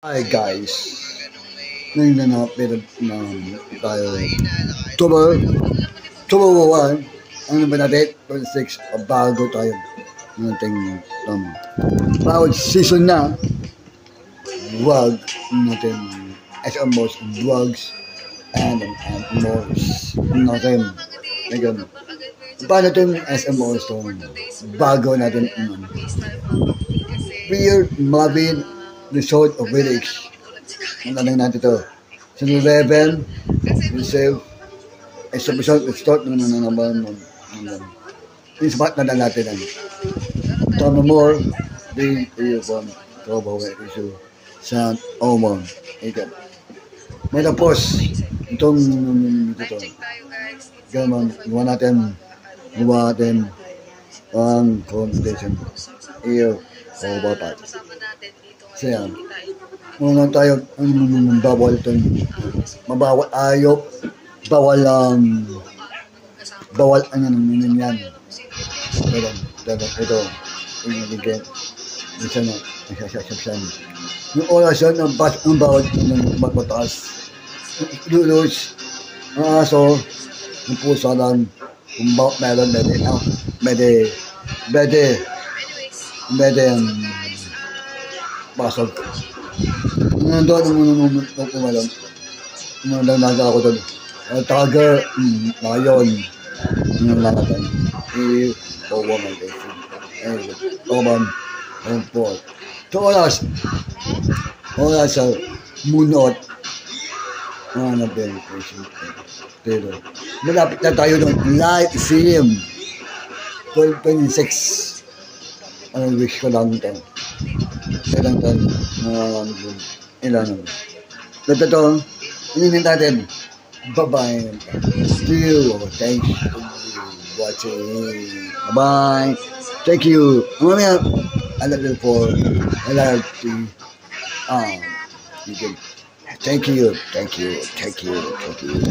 Hi guys, ngayon na nakapirad na tayo. October 1, ano ba natin? 26, bago tayo ng ating bawat season na wag natin SMOs, drugs, and mores natin. Ngayon, paano natin SMOs to bago natin Weird Marvin Resort of Village. Ang tanong natin ito. Sa 11, receive exhibition, start naman. Yung spot na natin yan. Tama more, being from Cowboy issue sa Omar. Ito. May tapos, itong dito. Ganon, gawa natin ang competition. Iyo, o bapat. Siya. Muna tayo, bawal ito. Mabawal ayop. Bawal ano yan. Ito. Inigit. Isa na. Isasasaksan. Yung oras yun, ang bawal magmataas. Lulus. Ang aso. Yung pusa lang. Kung meron, pasok. Nandun ang umalam. Nandang ako doon. Tiger, lion. Yung lakatan. Woman. Oman. Port. So, oras sa munot. Pero, malapit na tayo doon. Live stream. 12:26. Ang wish ko lang ito. Ilang taon. Ilan. Ito, ininin natin. Bye-bye. See you. Thanks for watching. Bye-bye. Thank you. Mamaya, I love you for LRT. You can. Thank you.